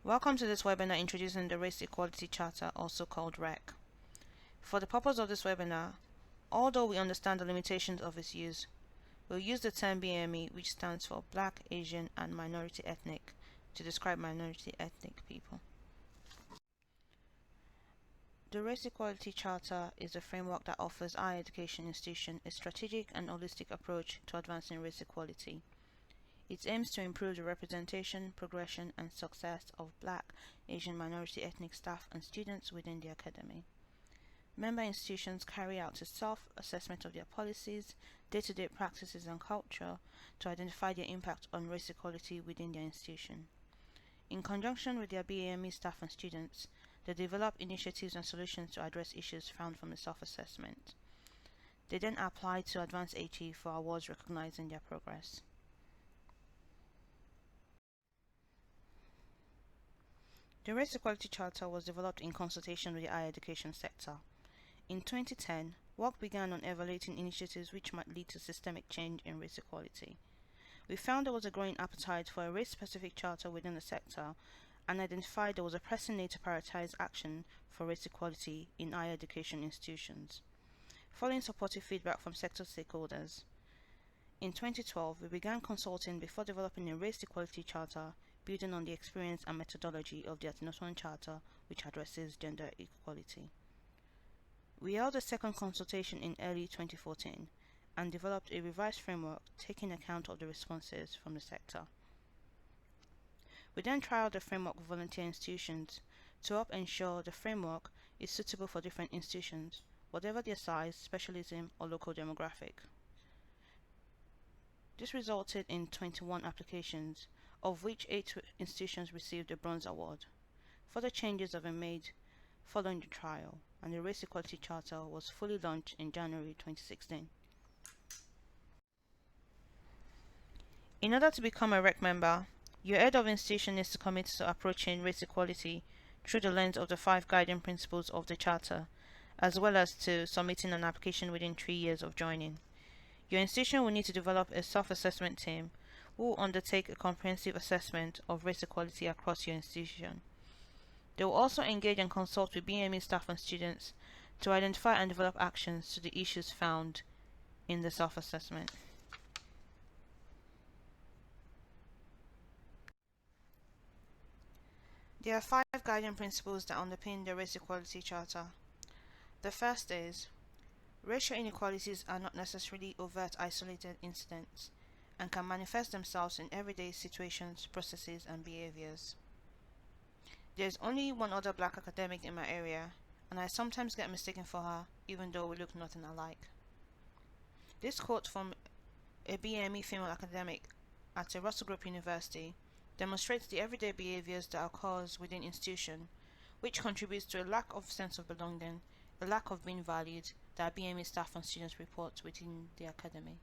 Welcome to this webinar introducing the Race Equality Charter, also called REC. For the purpose of this webinar, although we understand the limitations of its use, we'll use the term BME, which stands for Black, Asian and Minority Ethnic, to describe minority ethnic people. The Race Equality Charter is a framework that offers higher education institutions a strategic and holistic approach to advancing race equality. It aims to improve the representation, progression and success of Black, Asian, minority ethnic staff and students within the academy. Member institutions carry out a self-assessment of their policies, day-to-day practices and culture to identify their impact on race equality within their institution. In conjunction with their BAME staff and students, they develop initiatives and solutions to address issues found from the self-assessment. They then apply to Advance HE for awards recognizing their progress. The Race Equality Charter was developed in consultation with the higher education sector. In 2010, work began on evaluating initiatives which might lead to systemic change in race equality. We found there was a growing appetite for a race-specific charter within the sector and identified there was a pressing need to prioritize action for race equality in higher education institutions. Following supportive feedback from sector stakeholders, in 2012 we began consulting before developing a race equality charter building on the experience and methodology of the Athinoton Charter, which addresses gender equality. We held a second consultation in early 2014 and developed a revised framework taking account of the responses from the sector. We then trialed the framework with volunteer institutions to help ensure the framework is suitable for different institutions, whatever their size, specialism, or local demographic. This resulted in 21 applications, of which 8 institutions received a Bronze Award. Further changes have been made following the trial, and the Race Equality Charter was fully launched in January 2016. In order to become a REC member, your head of institution needs to commit to approaching race equality through the lens of the 5 guiding principles of the Charter, as well as to submitting an application within 3 years of joining. Your institution will need to develop a self-assessment team who will undertake a comprehensive assessment of race equality across your institution. They will also engage and consult with BME staff and students to identify and develop actions to the issues found in the self-assessment. There are 5 guiding principles that underpin the Race Equality Charter. The first is, racial inequalities are not necessarily overt isolated incidents and can manifest themselves in everyday situations, processes and behaviors. There is only one other Black academic in my area, and I sometimes get mistaken for her even though we look nothing alike. This quote from a BME female academic at a Russell Group University demonstrates the everyday behaviors that occurs within institution, which contributes to a lack of sense of belonging, a lack of being valued that BME staff and students report within the academy.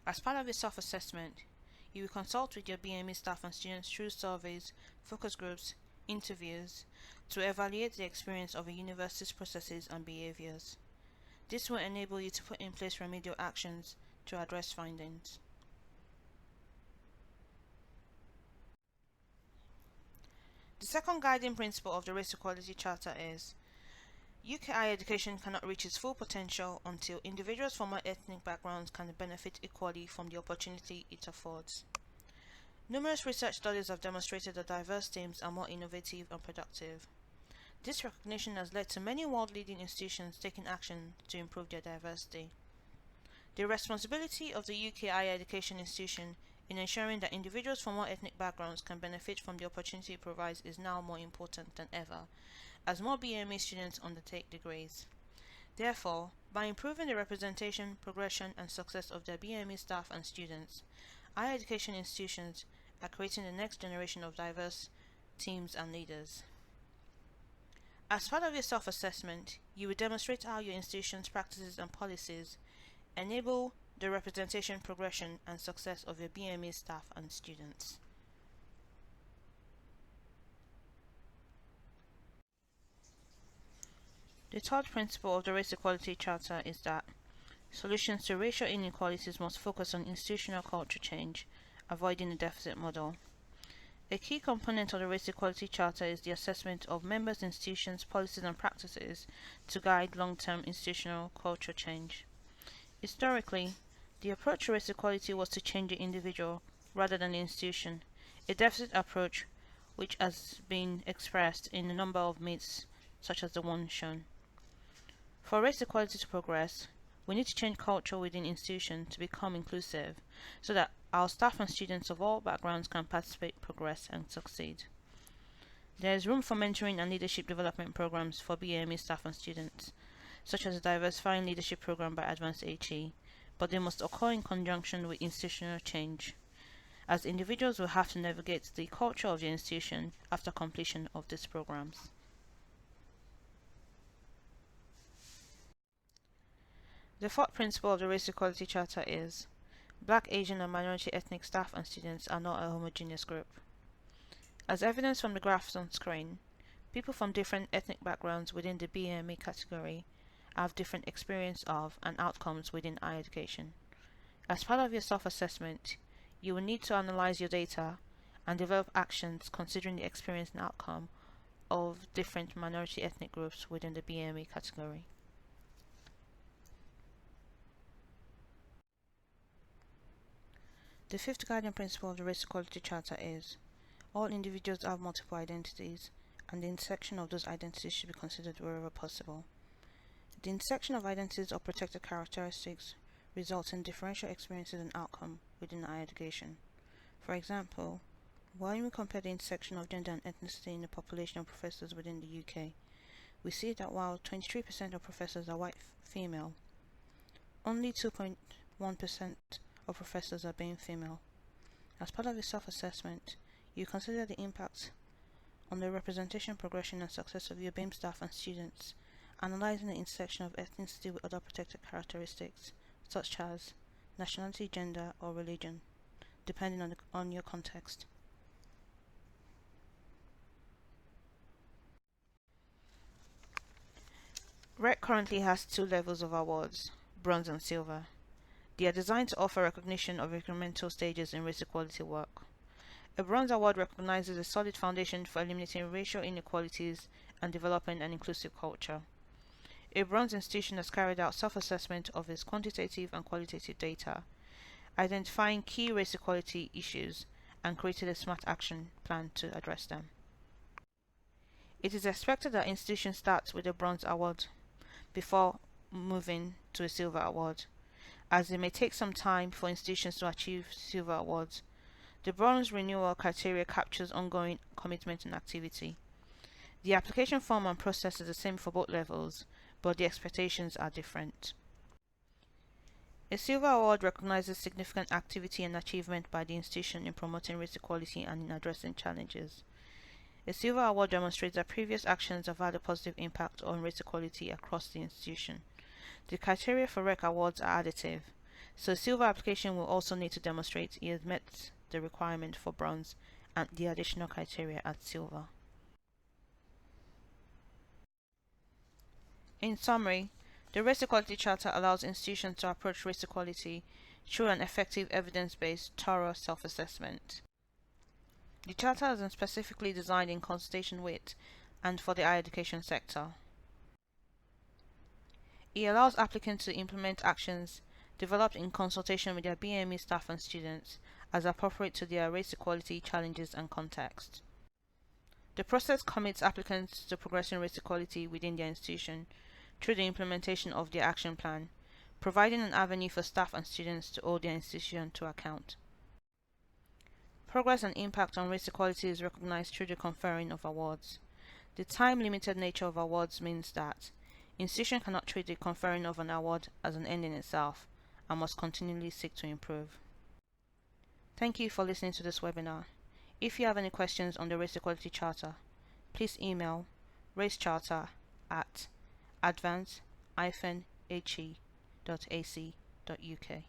As part of your self-assessment, you will consult with your BME staff and students through surveys, focus groups, interviews to evaluate the experience of a university's processes and behaviors. This will enable you to put in place remedial actions to address findings. The second guiding principle of the Race Equality Charter is, UK higher education cannot reach its full potential until individuals from all ethnic backgrounds can benefit equally from the opportunity it affords. Numerous research studies have demonstrated that diverse teams are more innovative and productive. This recognition has led to many world-leading institutions taking action to improve their diversity. The responsibility of the UK higher education institution in ensuring that individuals from all ethnic backgrounds can benefit from the opportunity it provides is now more important than ever, as more BME students undertake degrees. Therefore, by improving the representation, progression and success of their BME staff and students, higher education institutions are creating the next generation of diverse teams and leaders. As part of your self-assessment, you will demonstrate how your institution's practices and policies enable the representation, progression and success of your BME staff and students. The third principle of the Race Equality Charter is that solutions to racial inequalities must focus on institutional culture change, avoiding the deficit model. A key component of the Race Equality Charter is the assessment of members' institutions, policies and practices to guide long-term institutional culture change. Historically, the approach to race equality was to change the individual rather than the institution, a deficit approach which has been expressed in a number of myths such as the one shown. For race equality to progress, we need to change culture within institutions to become inclusive so that our staff and students of all backgrounds can participate, progress and succeed. There is room for mentoring and leadership development programs for BAME staff and students, such as the Diversifying Leadership Program by Advanced HE, but they must occur in conjunction with institutional change, as individuals will have to navigate the culture of the institution after completion of these programs. The fourth principle of the Race Equality Charter is Black, Asian and minority ethnic staff and students are not a homogeneous group. As evidenced from the graphs on screen, people from different ethnic backgrounds within the BAME category have different experience of and outcomes within higher education. As part of your self-assessment, you will need to analyze your data and develop actions considering the experience and outcome of different minority ethnic groups within the BAME category. The fifth guiding principle of the Race Equality Charter is all individuals have multiple identities, and the intersection of those identities should be considered wherever possible. The intersection of identities or protected characteristics results in differential experiences and outcome within higher education. For example, when we compare the intersection of gender and ethnicity in the population of professors within the UK, we see that while 23% of professors are white female, only 2.1% of professors are being female. As part of your self-assessment, you consider the impact on the representation, progression and success of your BAME staff and students, analyzing the intersection of ethnicity with other protected characteristics, such as nationality, gender or religion, depending on your context. REC currently has 2 levels of awards, bronze and silver. They are designed to offer recognition of incremental stages in race equality work. A bronze award recognizes a solid foundation for eliminating racial inequalities and developing an inclusive culture. A bronze institution has carried out self-assessment of its quantitative and qualitative data, identifying key race equality issues, and created a smart action plan to address them. It is expected that institutions start with a bronze award before moving to a silver award, as it may take some time for institutions to achieve silver awards. The bronze renewal criteria captures ongoing commitment and activity. The application form and process is the same for both levels, but the expectations are different. A silver award recognizes significant activity and achievement by the institution in promoting race equality and in addressing challenges. A silver award demonstrates that previous actions have had a positive impact on race equality across the institution. The criteria for REC awards are additive, so a silver application will also need to demonstrate it has met the requirement for bronze and the additional criteria at silver. In summary, the Race Equality Charter allows institutions to approach race equality through an effective evidence-based, thorough self-assessment. The Charter has been specifically designed in consultation with and for the higher education sector. It allows applicants to implement actions developed in consultation with their BAME staff and students as appropriate to their race equality challenges and context. The process commits applicants to progressing race equality within their institution through the implementation of their action plan, providing an avenue for staff and students to hold their institution to account. Progress and impact on race equality is recognized through the conferring of awards. The time-limited nature of awards means that institution cannot treat the conferring of an award as an end in itself and must continually seek to improve. Thank you for listening to this webinar. If you have any questions on the Race Equality Charter, please email racecharter@advance-he.ac.uk.